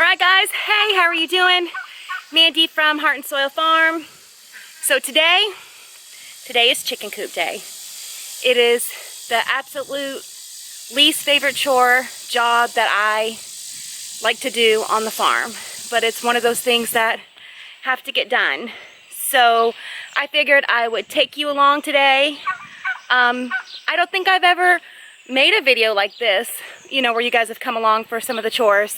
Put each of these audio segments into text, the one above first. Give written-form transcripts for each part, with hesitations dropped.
Alright guys, hey, how are you doing? Mandy from Heart and Soil Farm. So today is chicken coop day. It is the absolute least favorite chore job that I like to do on the farm. But it's one of those things that have to get done. So I figured I would take you along today. I don't think I've ever made a video like this, you know, where you guys have come along for some of the chores.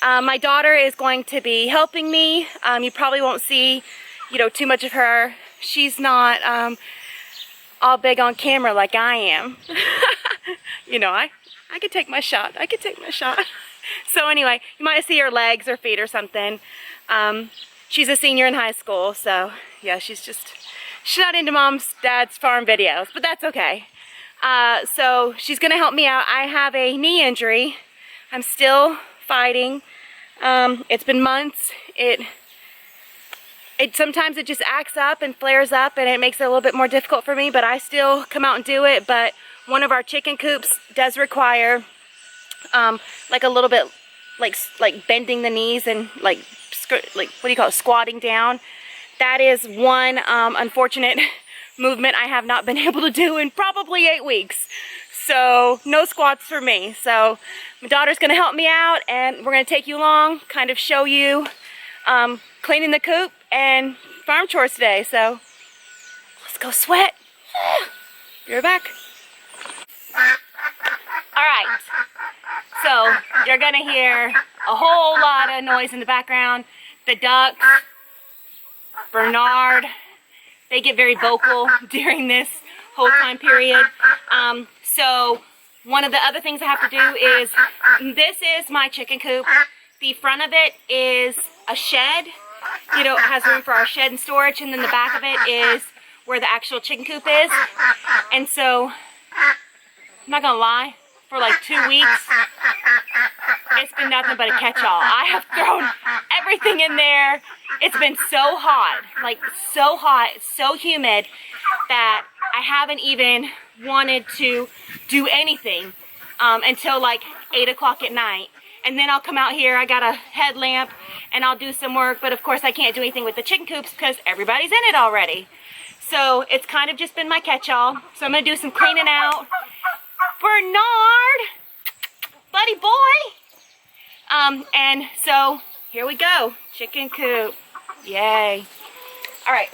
My daughter is going to be helping me. You probably won't see, you know, too much of her. She's not all big on camera like I am. You know, I could take my shot. I could take my shot. So anyway, you might see her legs or feet or something. She's a senior in high school, so yeah, she's not into mom's, dad's farm videos, but that's okay. So she's gonna help me out. I have a knee injury. I'm still fighting. It's been months. Sometimes it just acts up and flares up, and it makes it a little bit more difficult for me, but I still come out and do it. But one of our chicken coops does require like a little bit like bending the knees and like what do you call it, squatting down. That is one unfortunate movement I have not been able to do in probably 8 weeks. So no squats for me. So my daughter's gonna help me out, and we're gonna take you along, kind of show you cleaning the coop and farm chores today. So let's go sweat. Be right back. All right, so you're gonna hear a whole lot of noise in the background. The ducks, Bernard, they get very vocal during this whole time period. So one of the other things I have to do is, this is my chicken coop. The front of it is a shed. You know, it has room for our shed and storage, and then the back of it is where the actual chicken coop is. And so, I'm not gonna lie, for like 2 weeks, it's been nothing but a catch-all. I have thrown everything in there. It's been so hot, like so hot, so humid, that I haven't even wanted to do anything until like 8 o'clock at night. And then I'll come out here, I got a headlamp, and I'll do some work. But of course I can't do anything with the chicken coops because everybody's in it already. So it's kind of just been my catch-all. So I'm gonna do some cleaning out. Bernard, buddy boy. And so here we go, chicken coop, yay. All right.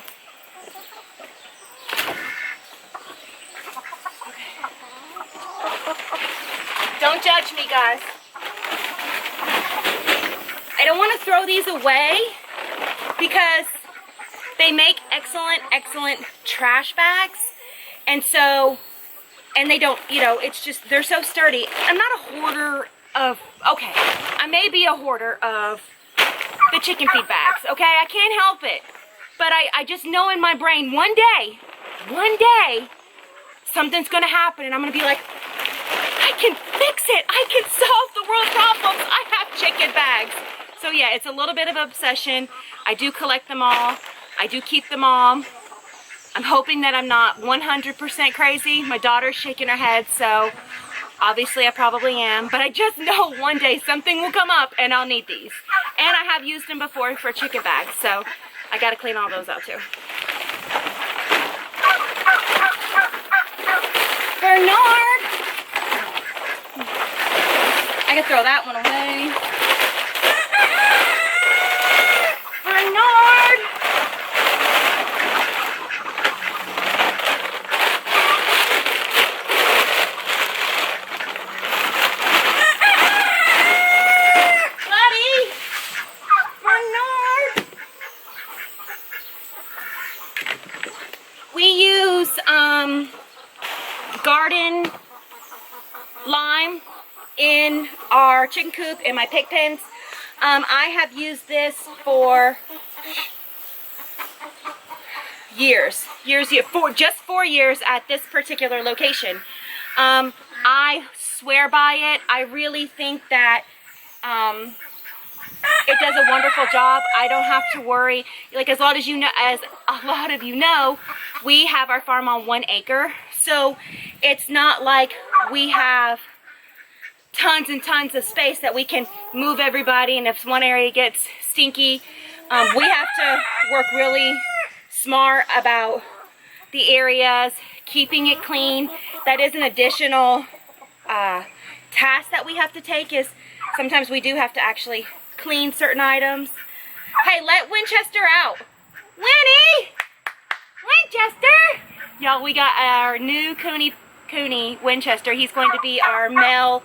Don't judge me, guys. I don't want to throw these away because they make excellent trash bags. And so, and they don't, you know, it's just, they're so sturdy. I'm not a hoarder of, okay, I may be a hoarder of the chicken feed bags, okay? I can't help it. But I just know in my brain, one day, something's gonna happen and I'm gonna be like, I can fix it. I can solve the world's problems. I have chicken bags. So yeah, it's a little bit of an obsession. I do collect them all. I do keep them all. I'm hoping that I'm not 100% crazy. My daughter's shaking her head, so obviously I probably am. But I just know one day something will come up and I'll need these. And I have used them before for chicken bags, so I gotta clean all those out too. Bernard! I can throw that one away. Bernard! Buddy! Bernard! We use garden lime in our chicken coop and my pig pens. I have used this for years, just 4 years at this particular location. I swear by it. I really think that it does a wonderful job. I don't have to worry. Like, as a lot of you know, we have our farm on 1 acre, so it's not like we have tons and tons of space that we can move everybody, and if one area gets stinky, we have to work really smart about the areas, keeping it clean. That is an additional task that we have to take, is sometimes we do have to actually clean certain items. Hey, let Winchester out. Winnie! Winchester! Y'all, we got our new Cooney Winchester. He's going to be our male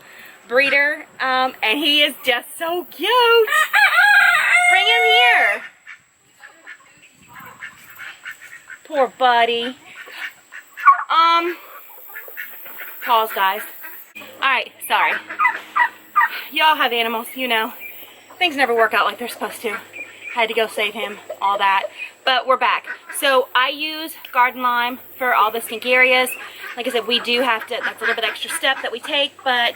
breeder, and he is just so cute. Bring him here. Poor buddy. Pause, guys. Alright, sorry. Y'all have animals, you know. Things never work out like they're supposed to. Had to go save him, all that. But we're back. So I use garden lime for all the stinky areas. Like I said, we do have to, that's a little bit extra step that we take, but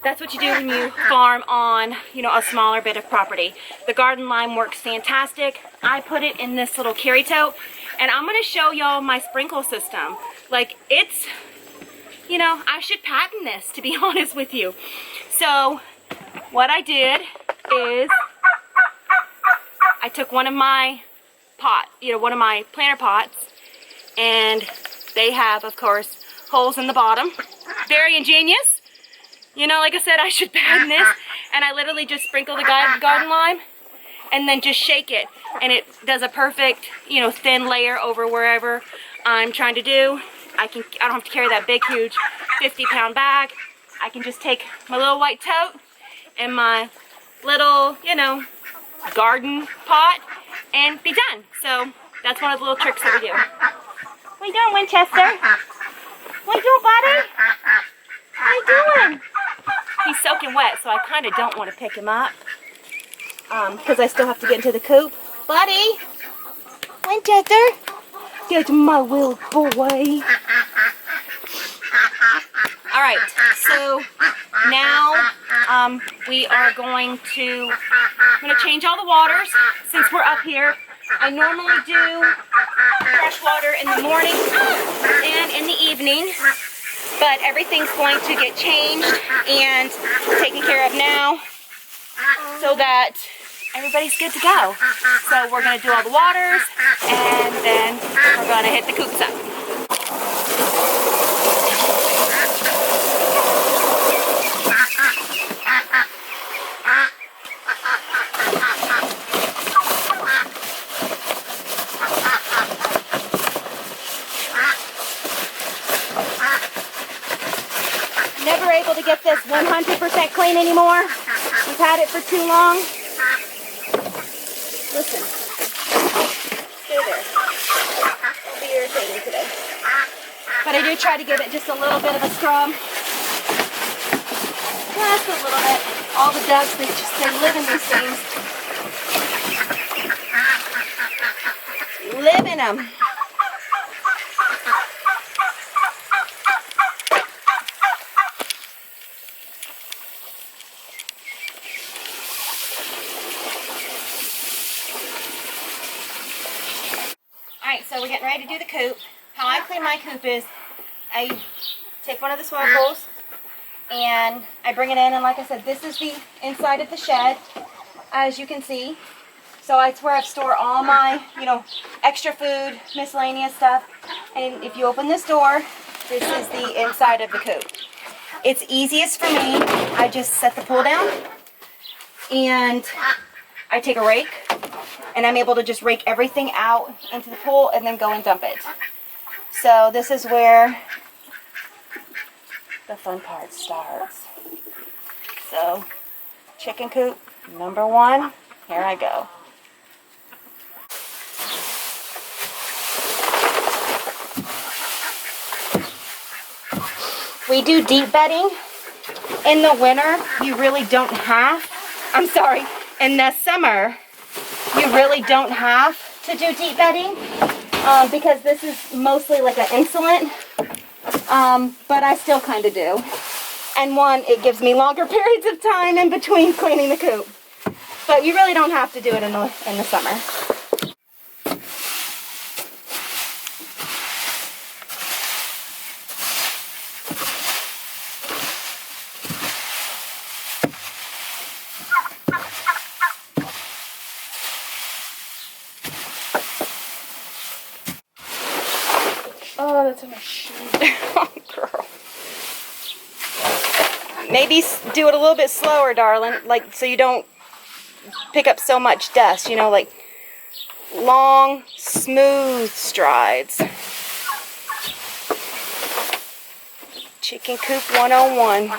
that's what you do when you farm on, you know, a smaller bit of property. The garden lime works fantastic. I put it in this little carry tote, and I'm going to show y'all my sprinkle system. Like, it's, you know, I should patent this, to be honest with you. So what I did is I took one of my one of my planter pots, and they have, of course, holes in the bottom. Very ingenious. You know, like I said, I should patent this. And I literally just sprinkle the garden lime and then just shake it. And it does a perfect, you know, thin layer over wherever I'm trying to do. I don't have to carry that big, huge 50-pound bag. I can just take my little white tote and my little, you know, garden pot and be done. So that's one of the little tricks that we do. What you doing, Winchester? What you doing, buddy? What you doing? He's soaking wet, so I kind of don't want to pick him up because I still have to get into the coop. Buddy, Winchester, get my little boy. All right, so now we are going to, I'm going to change all the waters since we're up here. I normally do fresh water in the morning and in the evening, but everything's going to get changed and taken care of now so that everybody's good to go. So we're going to do all the waters, and then we're going to hit the coops up. Never able to get this 100% clean anymore. We've had it for too long. Listen. Stay there. Don't be irritating today. But I do try to give it just a little bit of a scrub. Just a little bit. All the ducks, they live in these things. Live in them. So we're getting ready to do the coop. How I clean my coop is I take one of the swirls and I bring it in, and like I said, this is the inside of the shed, as you can see. So it's where I store all my, you know, extra food, miscellaneous stuff. And if you open this door, this is the inside of the coop. It's easiest for me. I just set the pull down and I take a rake, and I'm able to just rake everything out into the pool and then go and dump it. So this is where the fun part starts. So, chicken coop number 1, here I go. We do deep bedding. In the winter, you really don't have, in the summer, you really don't have to do deep bedding because this is mostly like an insulin, but I still kind of do. And one, it gives me longer periods of time in between cleaning the coop. But you really don't have to do it in the summer. that's in my shoe. Oh, girl. Maybe do it a little bit slower, darling, like so you don't pick up so much dust, you know, like long, smooth strides. Chicken Coop 101. Ew!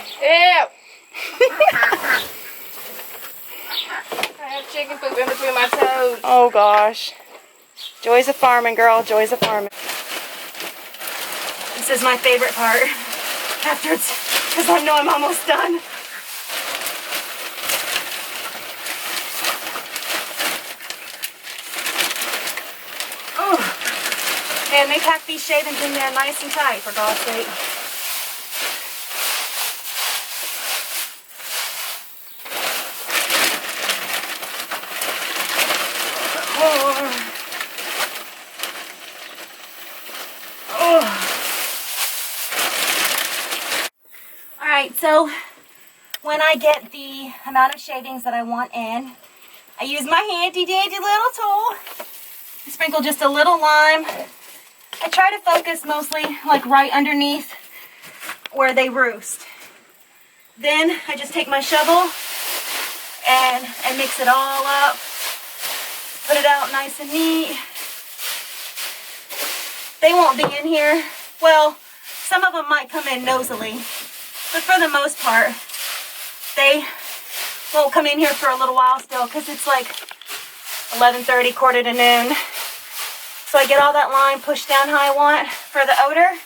I have chicken poop in between my toes. Oh gosh. Joys of farming, girl. Joys of farming. This is my favorite part. After it's, because I know I'm almost done. Oh. And they pack these shavings in there nice and tight, for God's sake. Alright, so when I get the amount of shavings that I want in, I use my handy dandy little tool. I sprinkle just a little lime. I try to focus mostly like right underneath where they roost. Then I just take my shovel and mix it all up. Put it out nice and neat. They won't be in here. Well, some of them might come in nosily, but for the most part, they won't come in here for a little while still because it's like 11:30, quarter to noon. So I get all that lime pushed down how I want for the odor.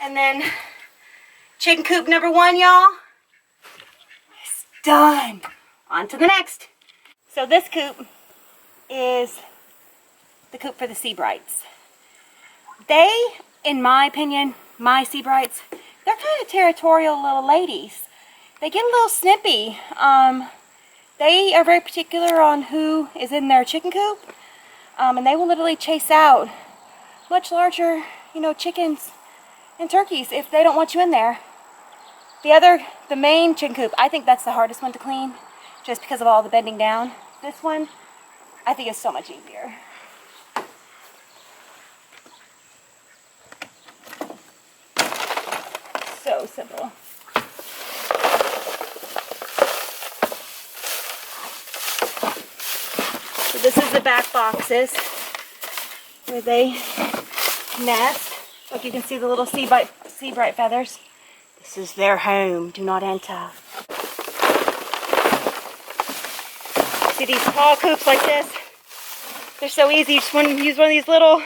And then chicken coop number 1, y'all, is done. On to the next. So this coop is the coop for the sea brights. They, in my opinion, my sea brights, they're kind of territorial little ladies. They get a little snippy. They are very particular on who is in their chicken coop, and they will literally chase out much larger, you know, chickens and turkeys if they don't want you in there. The main chicken coop, I think that's the hardest one to clean, just because of all the bending down. This one, I think is so much easier. So simple. So this is the back boxes where they nest. Look, you can see the little sea bright feathers. This is their home. Do not enter. See these tall coops like this? They're so easy. You just want to use one of these little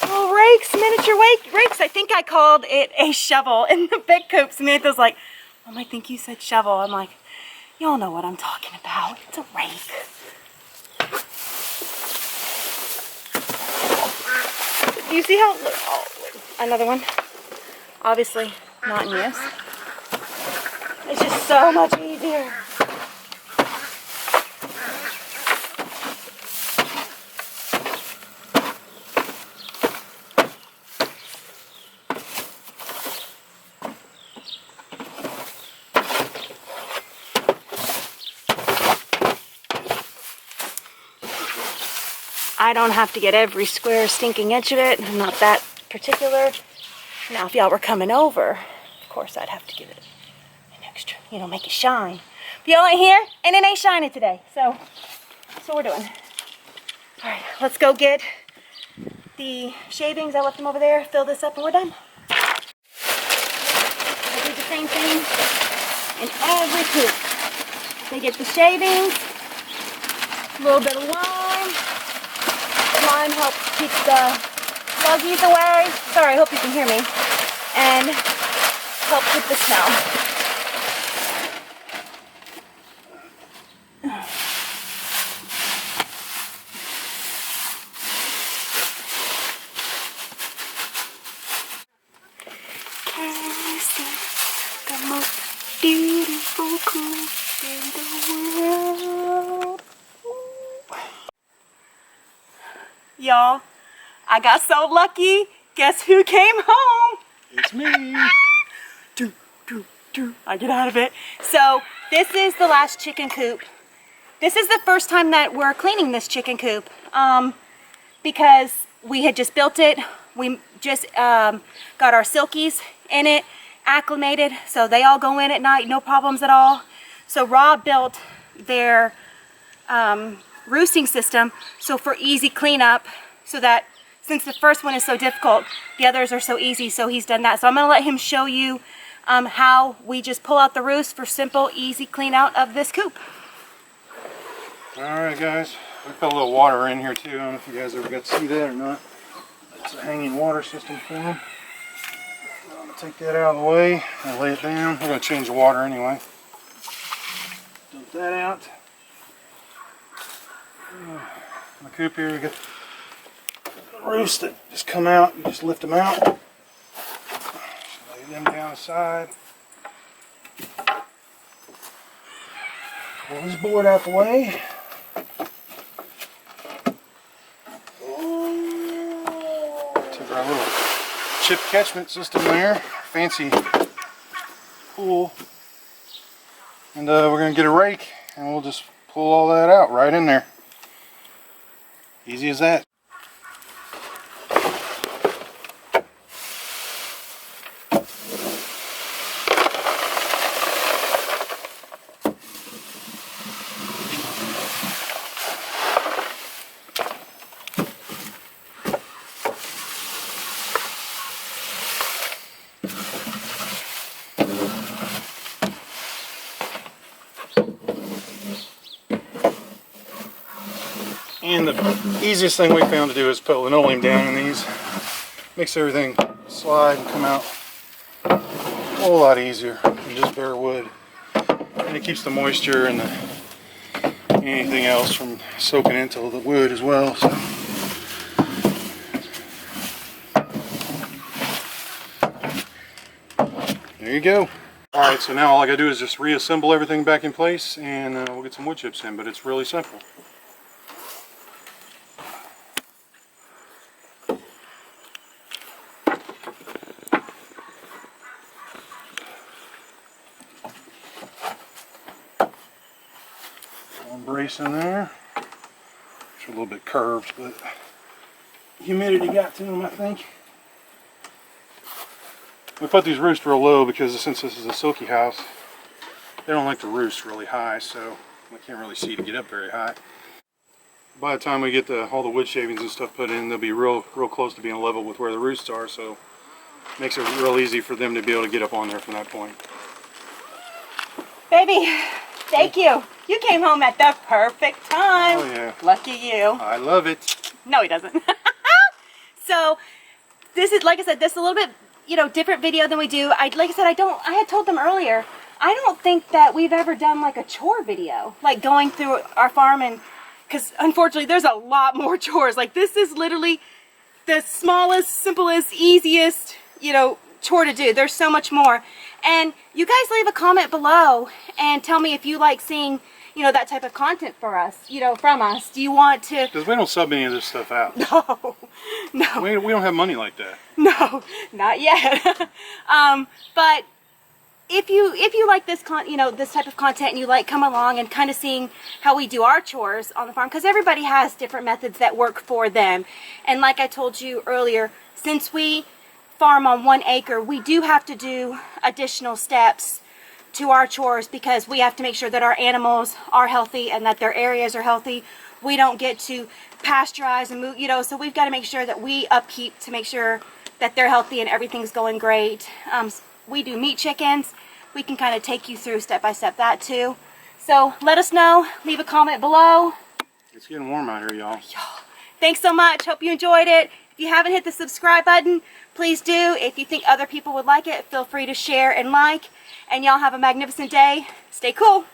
rakes, miniature rakes. I think I called it a shovel. In the big coop, Samantha's like, Mom, I think you said shovel. I'm like, y'all know what I'm talking about. It's a rake. Do you see how, oh, another one. Obviously not in use. It's just so much easier. I don't have to get every square stinking inch of it. I'm not that particular. Now, if y'all were coming over, of course, I'd have to give it an extra, you know, make it shine. But y'all ain't here, and it ain't shining today. So that's what we're doing. All right, let's go get the shavings. I left them over there. Fill this up, and we're done. I do the same thing in every coop. They get the shavings, a little bit of lime. Lime helps keep the buggies away. Sorry, I hope you can hear me. And helps with the smell. Can you see the most beautiful coop in the world? Y'all, I got so lucky. Guess who came home? It's me. I get out of it. So this is the last chicken coop. This is the first time that we're cleaning this chicken coop because we had just built it We just got our silkies in it, acclimated, so they all go in at night, no problems at all. So Rob built their roosting system so for easy cleanup, so that since the first one is so difficult, the others are so easy, so he's done that. So I'm going to let him show you how we just pull out the roost for simple, easy clean out of this coop. Alright guys, we put a little water in here too. I don't know if you guys ever got to see that or not. It's a hanging water system for them. I'm going to take that out of the way and lay it down. We're going to change the water anyway. Dump that out. In the coop here we got the roosts that just come out. You just lift them out. Lay them down aside. Pull this board out the way. Took our little chip catchment system there. Fancy pool. And we're going to get a rake and we'll just pull all that out right in there. Easy as that. And the easiest thing we found to do is put linoleum down in these. Makes everything slide and come out a whole lot easier than just bare wood. And it keeps the moisture and anything else from soaking into the wood as well. So. There you go. Alright, so now all I gotta do is just reassemble everything back in place and we'll get some wood chips in, but it's really simple. Brace in there. It's a little bit curved, but humidity got to them, I think. We put these roosts real low because since this is a silky house, they don't like to roost really high, so we can't really see to get up very high. By the time we get all the wood shavings and stuff put in, they'll be real close to being level with where the roosts are, so it makes it real easy for them to be able to get up on there from that point. Baby, thank you. You came home at the perfect time. Oh yeah. Lucky you. I love it. No, he doesn't. So this is, like I said, this is a little bit, different video than we do. Like I said, I had told them earlier, I don't think that we've ever done like a chore video, like going through our farm, and because unfortunately there's a lot more chores. Like this is literally the smallest, simplest, easiest, chore to do. There's so much more. And you guys leave a comment below and tell me if you like seeing, that type of content for us, from us. Do you want to? Because we don't sub any of this stuff out. No. We don't have money like that. No, not yet. But if you like this this type of content, and you like come along and kind of seeing how we do our chores on the farm, because everybody has different methods that work for them. And like I told you earlier, since we farm on 1 acre, we do have to do additional steps to our chores because we have to make sure that our animals are healthy and that their areas are healthy. We don't get to pasteurize and move, so we've got to make sure that we upkeep to make sure that they're healthy and everything's going great. We do meat chickens. We can kind of take you through step by step that too. So let us know. Leave a comment below. It's getting warm out here, y'all. Thanks so much. Hope you enjoyed it. If you haven't hit the subscribe button, please do. If you think other people would like it, feel free to share and like. And y'all have a magnificent day. Stay cool.